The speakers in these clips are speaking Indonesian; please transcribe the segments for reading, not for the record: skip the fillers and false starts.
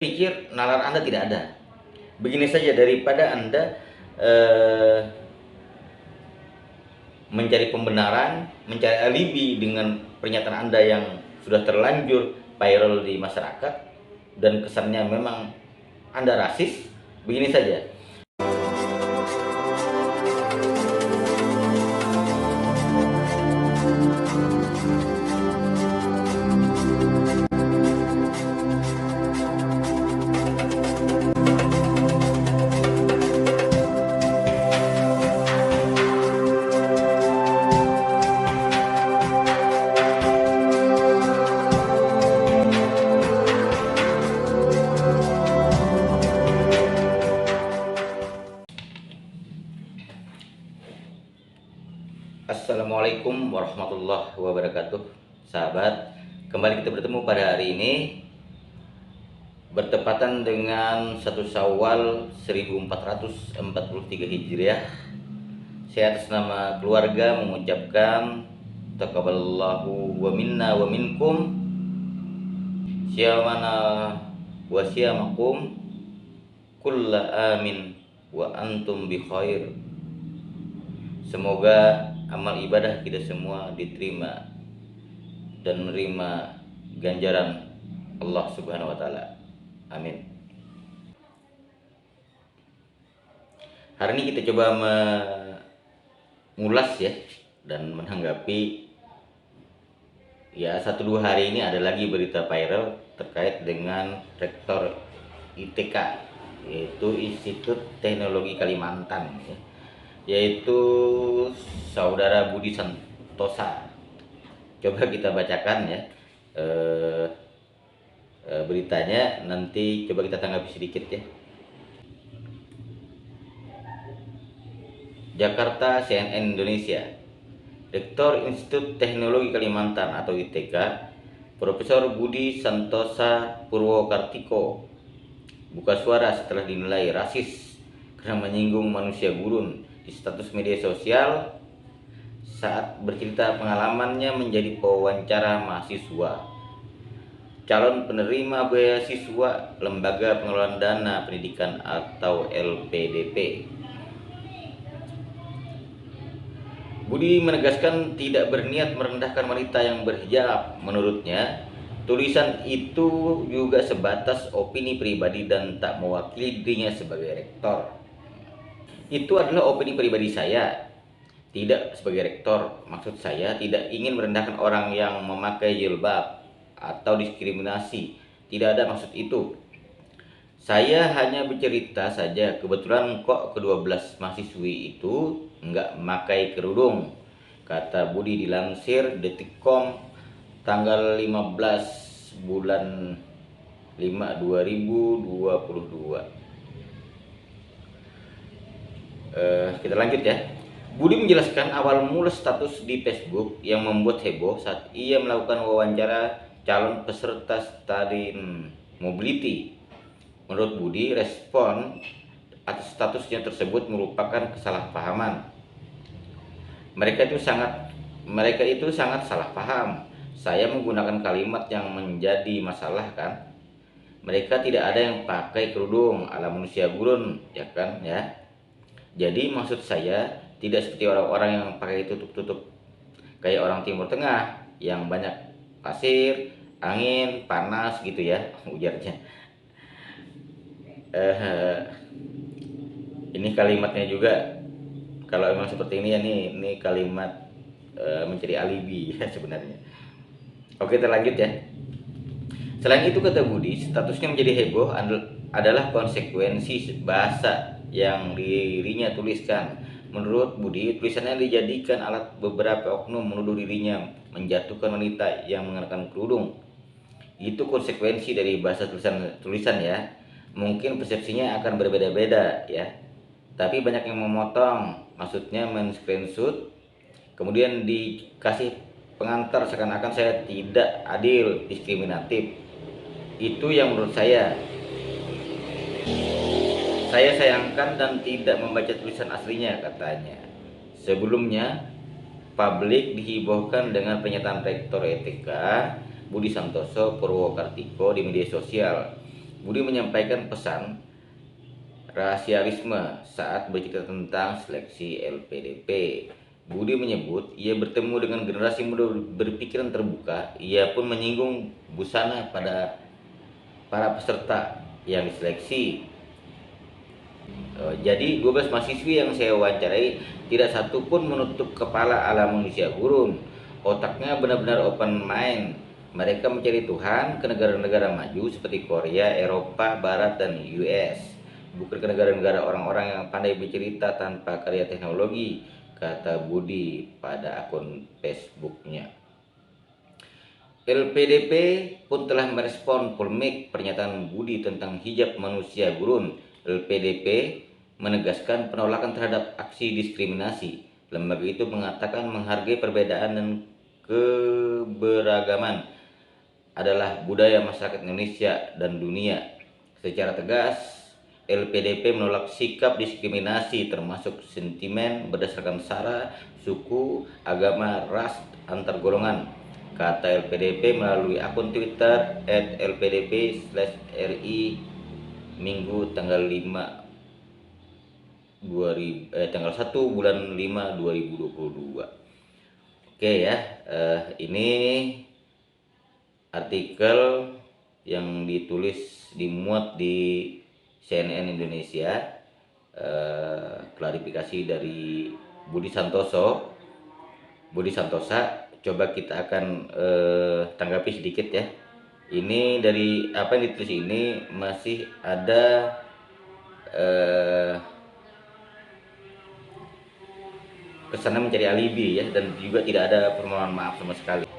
Pikir nalar Anda tidak ada. Begini saja, daripada Anda eh, mencari pembenaran, mencari alibi dengan pernyataan Anda yang sudah terlanjur viral di masyarakat dan kesannya memang Anda rasis. Begini saja. Assalamualaikum warahmatullahi wabarakatuh. Sahabat, kembali kita bertemu pada hari ini bertepatan dengan 1 Syawal 1443 Hijriah. Saya atas nama keluarga mengucapkan taqabbalallahu wa minna wa minkum syamana wa syamakum kulla amin wa antum bi khair. Semoga amal ibadah kita semua diterima dan menerima ganjaran Allah Subhanahu wa taala. Amin. Hari ini kita coba mengulas ya dan menanggapi ya 1-2 hari ini ada lagi berita viral terkait dengan Rektor ITK, yaitu Institut Teknologi Kalimantan ya, yaitu Saudara Budi Santosa. Coba kita bacakan ya beritanya, nanti coba kita tanggapi sedikit ya. Jakarta, CNN Indonesia. Rektor Institut Teknologi Kalimantan atau ITK, Profesor Budi Santosa Purwokartiko buka suara setelah dinilai rasis karena menyinggung manusia gurun di status media sosial saat bercerita pengalamannya menjadi pewawancara mahasiswa calon penerima beasiswa Lembaga Pengelolaan Dana Pendidikan atau LPDP. Budi menegaskan tidak berniat merendahkan wanita yang berhijab. Menurutnya, tulisan itu juga sebatas opini pribadi dan tak mewakili dirinya sebagai rektor. Itu adalah opini pribadi saya, tidak sebagai rektor. Maksud saya tidak ingin merendahkan orang yang memakai jilbab atau diskriminasi. Tidak ada maksud itu. Saya hanya bercerita saja, kebetulan kok ke-12 mahasiswi itu nggak memakai kerudung, kata Budi dilansir Detikcom tanggal 15 bulan 5 2022. Kita lanjut ya. Budi menjelaskan awal mula status di Facebook yang membuat heboh saat ia melakukan wawancara calon peserta Study Mobility. Menurut Budi, respon atas statusnya tersebut merupakan kesalahpahaman. Mereka itu sangat salah paham. Saya menggunakan kalimat yang menjadi masalah kan? Mereka tidak ada yang pakai kerudung ala manusia gurun, ya kan ya? Jadi maksud saya tidak seperti orang-orang yang pakai tutup-tutup kayak orang Timur Tengah yang banyak pasir, angin, panas gitu ya, ujarnya. Ini kalimatnya juga kalau emang seperti ini ya, ini kalimat mencari alibi ya sebenarnya. Oke, kita lanjut ya. Selain itu, kata Budi, statusnya menjadi heboh adalah konsekuensi bahasa yang dirinya tuliskan. Menurut Budi, tulisannya dijadikan alat beberapa oknum menuduh dirinya menjatuhkan wanita yang mengenakan kerudung. Itu konsekuensi dari bahasa tulisan ya. Mungkin persepsinya akan berbeda-beda ya. Tapi banyak yang memotong, maksudnya men-screenshot, kemudian dikasih pengantar seakan-akan saya tidak adil, diskriminatif. Itu yang menurut saya sayangkan dan tidak membaca tulisan aslinya, katanya. Sebelumnya, publik dihibohkan dengan pernyataan Rektor ETK Budi Santoso Purwokartiko di media sosial. Budi menyampaikan pesan rasialisme saat bercerita tentang seleksi LPDP. Budi menyebut ia bertemu dengan generasi muda berpikiran terbuka. Ia pun menyinggung busana pada para peserta yang diseleksi. Jadi 12 mahasiswi yang saya wawancarai tidak satu pun menutup kepala ala manusia gurun. Otaknya benar-benar open mind. Mereka mencari Tuhan ke negara-negara maju seperti Korea, Eropa, Barat, dan US. Bukan ke negara-negara orang-orang yang pandai bercerita tanpa karya teknologi, kata Budi pada akun Facebooknya. LPDP pun telah merespon polemik pernyataan Budi tentang hijab manusia gurun. LPDP menegaskan penolakan terhadap aksi diskriminasi. Lembaga itu mengatakan menghargai perbedaan dan keberagaman adalah budaya masyarakat Indonesia dan dunia. Secara tegas, LPDP menolak sikap diskriminasi termasuk sentimen berdasarkan sara, suku, agama, ras, antar golongan, kata LPDP melalui akun Twitter @lpdp/ri Minggu tanggal 1 bulan 5 2022. Oke ya, ini artikel yang dimuat di CNN Indonesia, klarifikasi dari Budi Santosa. Coba kita akan tanggapi sedikit ya. Ini dari apa yang ditulis ini masih ada kesana mencari alibi ya, dan juga tidak ada permohonan maaf sama sekali.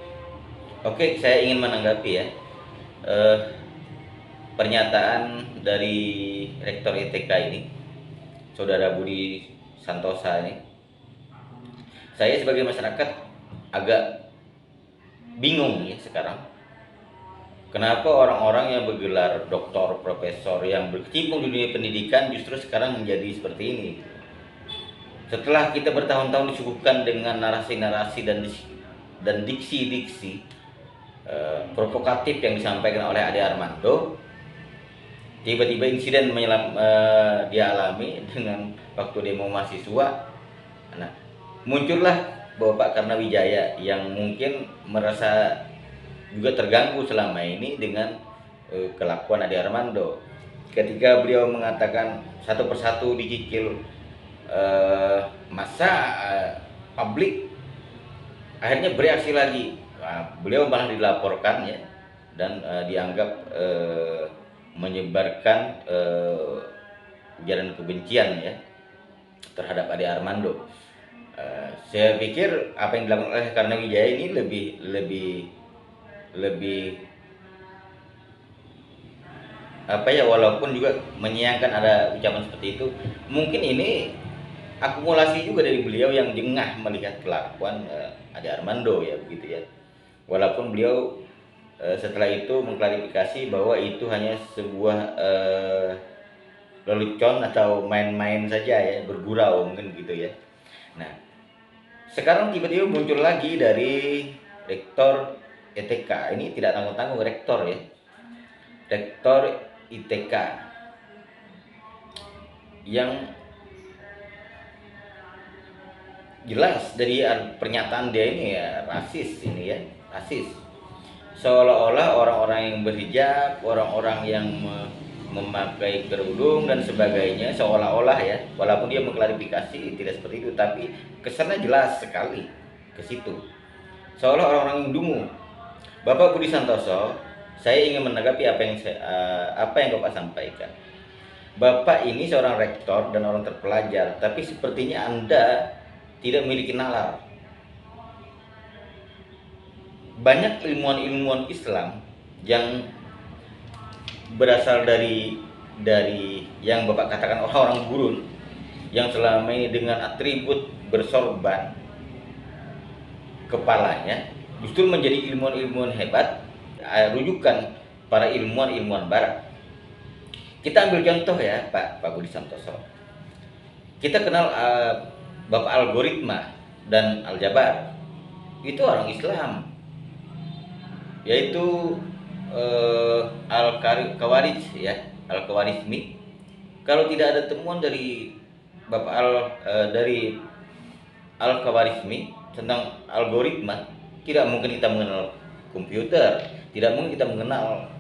Oke, saya ingin menanggapi ya pernyataan dari Rektor ITK ini, Saudara Budi Santosa ini. Saya sebagai masyarakat agak bingung ya sekarang. Kenapa orang-orang yang bergelar doktor, profesor, yang berkecimpung di dunia pendidikan justru sekarang menjadi seperti ini. Setelah kita bertahun-tahun disuguhkan dengan narasi-narasi dan diksi-diksi provokatif yang disampaikan oleh Ade Armando, tiba-tiba insiden dia alami dengan waktu demo mahasiswa. Nah, muncullah Bapak Karnawijaya yang mungkin merasa juga terganggu selama ini dengan kelakuan Ade Armando. Ketika beliau mengatakan satu persatu dicicil masa publik, akhirnya bereaksi lagi. Nah, beliau malah dilaporkan ya, dan dianggap menyebarkan ujaran kebencian ya terhadap Ade Armando. Saya pikir apa yang dilakukan oleh Karnawijaya ini lebih apa ya, walaupun juga menyayangkan ada ucapan seperti itu, mungkin ini akumulasi juga dari beliau yang jengah melihat kelakuan Ade Armando ya, begitu ya. Walaupun beliau setelah itu mengklarifikasi bahwa itu hanya sebuah lelucon atau main-main saja ya, bergurau mungkin gitu ya. Nah, sekarang tiba-tiba muncul lagi dari Rektor ITK, ini tidak tanggung-tanggung rektor ya, Rektor ITK yang jelas dari pernyataan dia ini ya rasis, ini ya rasis. Seolah-olah orang-orang yang berhijab, orang-orang yang memakai kerudung dan sebagainya, seolah-olah ya, walaupun dia mengklarifikasi tidak seperti itu, tapi kesannya jelas sekali ke situ. Seolah orang-orang yang dungu. Bapak Budi Santoso, saya ingin menanggapi apa yang Bapak sampaikan. Bapak ini seorang rektor dan orang terpelajar, tapi sepertinya Anda tidak memiliki nalar. Banyak ilmuwan-ilmuwan Islam yang berasal dari yang Bapak katakan orang-orang gurun, yang selama ini dengan atribut bersorban kepalanya justru menjadi ilmuwan-ilmuwan hebat, rujukan para ilmuwan-ilmuwan barat. Kita ambil contoh ya Pak Budi Santoso. Kita kenal Bapak Algoritma dan Aljabar, itu orang Islam, yaitu Al-Khawarij ya, Al-Khawarizmi, kalau tidak ada temuan dari dari Al-Khawarizmi tentang algoritma, tidak mungkin kita mengenal komputer, tidak mungkin kita mengenal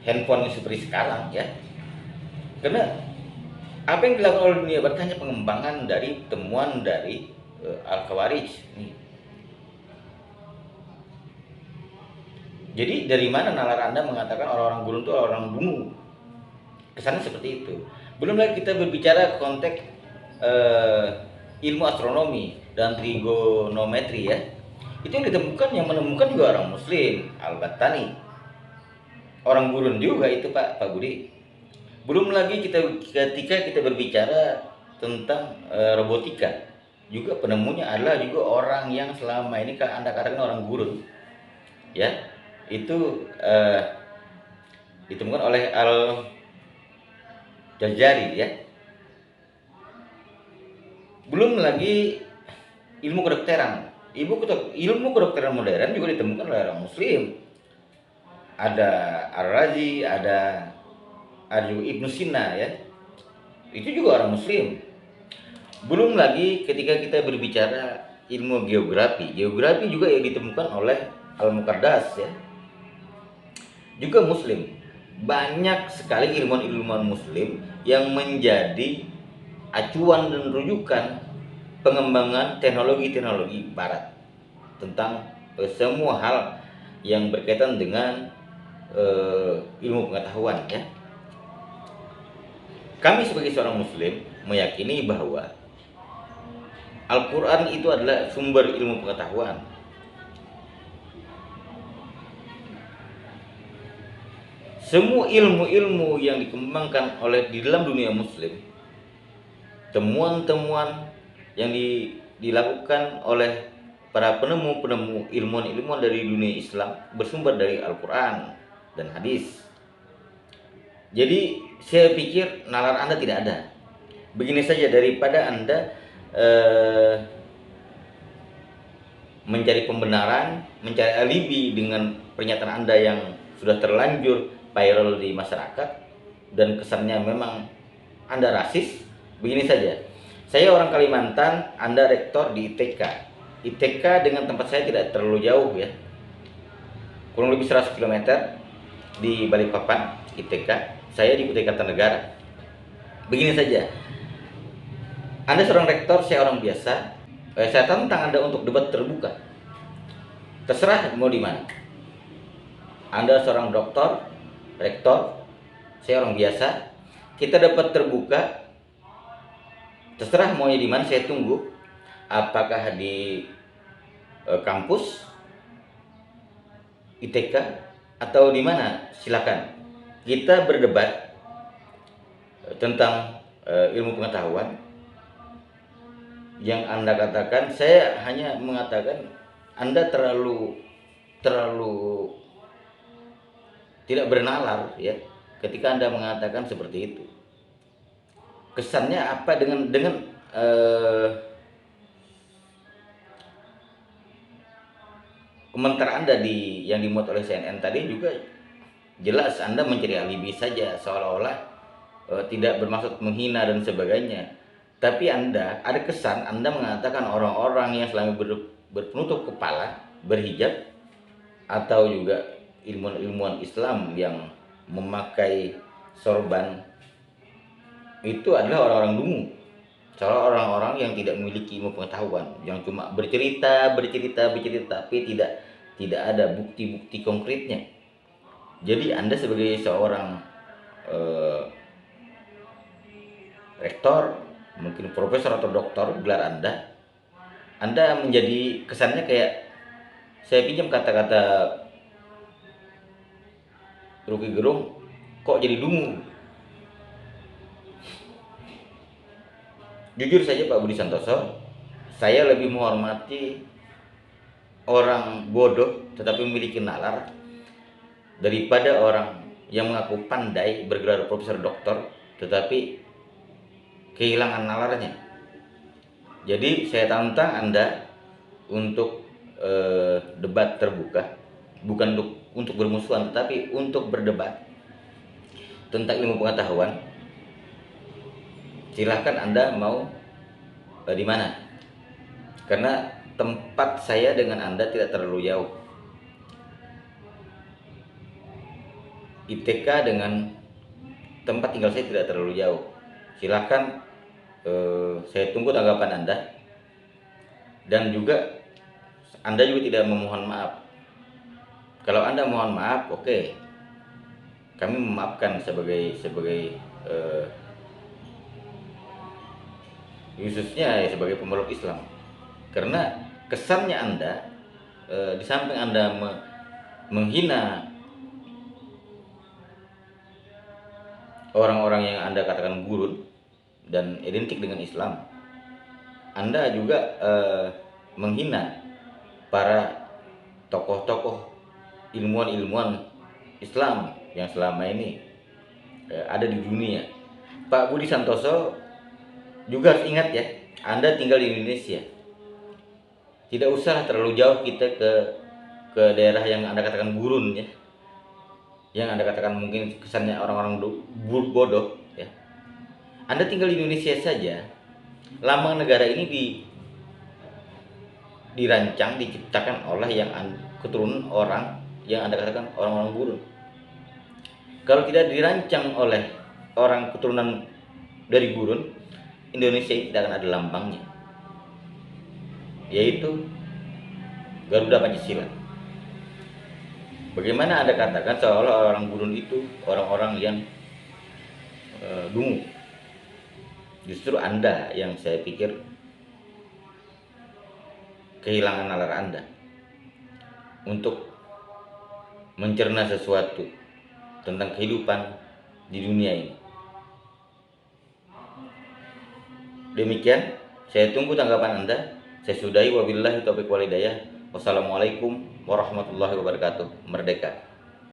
handphone seperti sekarang ya. Karena apa yang dilakukan oleh dunia barat hanya pengembangan dari temuan dari Al-Khawarij. Jadi dari mana nalar Anda mengatakan orang-orang gurun itu orang dungu? Kesannya seperti itu. Belum lagi kita berbicara konteks ilmu astronomi dan trigonometri ya. Itu yang menemukan juga orang Muslim, Al-Battani. Orang gurun juga itu Pak Budi. Belum lagi ketika kita berbicara tentang robotika, juga penemunya adalah juga orang yang selama ini Anda katakan orang gurun. Ya, itu ditemukan oleh Al-Jazari ya. Belum lagi ilmu kedokteran. Ilmu kedokteran modern juga ditemukan oleh orang Muslim. Ada Ar-Razi, ada juga Ibnu Sina ya. Itu juga orang Muslim. Belum lagi ketika kita berbicara ilmu geografi juga yang ditemukan oleh Al-Muqaddas ya. Juga Muslim. Banyak sekali ilmuwan-ilmuwan Muslim yang menjadi acuan dan rujukan pengembangan teknologi-teknologi barat tentang semua hal yang berkaitan dengan ilmu pengetahuan ya. Kami sebagai seorang Muslim meyakini bahwa Al-Quran itu adalah sumber ilmu pengetahuan. Semua ilmu-ilmu yang dikembangkan oleh di dalam dunia Muslim, temuan-temuan yang dilakukan oleh para penemu-penemu ilmuwan-ilmuwan dari dunia Islam bersumber dari Al-Quran dan hadis. Jadi saya pikir nalar Anda tidak ada. Begini saja, daripada Anda mencari pembenaran, mencari alibi dengan pernyataan Anda yang sudah terlanjur viral di masyarakat dan kesannya memang Anda rasis. Begini saja, saya orang Kalimantan, Anda rektor di ITK. ITK dengan tempat saya tidak terlalu jauh ya, kurang lebih 100 km di Balikpapan ITK. Saya di Kutai Kartanegara. Begini saja, Anda seorang rektor, saya orang biasa. Saya tantang Anda untuk debat terbuka. Terserah mau di mana. Anda seorang doktor, rektor, saya orang biasa. Kita dapat terbuka. Terserah maunya di mana, saya tunggu. Apakah di kampus ITK atau di mana? Silakan. Kita berdebat tentang ilmu pengetahuan. Yang Anda katakan, saya hanya mengatakan Anda terlalu tidak bernalar ya ketika Anda mengatakan seperti itu. Kesannya apa dengan komentar Anda yang dimuat oleh CNN tadi juga jelas Anda mencari alibi saja, seolah-olah tidak bermaksud menghina dan sebagainya. Tapi Anda ada kesan Anda mengatakan orang-orang yang selama berpenutup kepala, berhijab, atau juga ilmuwan-ilmuwan Islam yang memakai sorban itu adalah orang-orang dungu. Seolah orang-orang yang tidak memiliki ilmu pengetahuan, yang cuma bercerita tapi tidak ada bukti-bukti konkretnya. Jadi Anda sebagai seorang rektor, mungkin profesor atau doktor, gelar Anda menjadi kesannya kayak, saya pinjam kata-kata Rocky Gerung, kok jadi dungu. Jujur saja Pak Budi Santoso, saya lebih menghormati orang bodoh tetapi memiliki nalar daripada orang yang mengaku pandai bergelar profesor doktor tetapi kehilangan nalarnya. Jadi saya tantang Anda untuk debat terbuka, bukan untuk untuk bermusuhan, tetapi untuk berdebat tentang ilmu pengetahuan, silahkan Anda mau di mana. Karena tempat saya dengan Anda tidak terlalu jauh. ITK dengan tempat tinggal saya tidak terlalu jauh. Silahkan, saya tunggu tanggapan Anda. Dan juga Anda juga tidak memohon maaf. Kalau Anda mohon maaf, oke, kami memaafkan sebagai khususnya sebagai pemeluk Islam. Karena kesannya Anda, di samping Anda menghina orang-orang yang Anda katakan gurun dan identik dengan Islam, Anda juga menghina para tokoh-tokoh ilmuwan-ilmuwan Islam yang selama ini ada di dunia. Pak Budi Santoso juga harus ingat ya, Anda tinggal di Indonesia. Tidak usah terlalu jauh kita ke daerah yang Anda katakan gurun ya, yang Anda katakan mungkin kesannya orang-orang bodoh ya. Anda tinggal di Indonesia saja. Lambang negara ini dirancang, diciptakan oleh yang keturunan orang yang Anda katakan orang-orang gurun. Kalau tidak dirancang oleh orang keturunan dari gurun, Indonesia ini tidak akan ada lambangnya, yaitu Garuda Pancasila. Bagaimana Anda katakan seolah orang gurun itu orang-orang yang dungu? Justru Anda yang saya pikir kehilangan nalar Anda untuk mencerna sesuatu tentang kehidupan di dunia ini. Demikian, saya tunggu tanggapan Anda. Saya sudahi, wabillahi taufiq wal hidayah. Wassalamualaikum warahmatullahi wabarakatuh. Merdeka.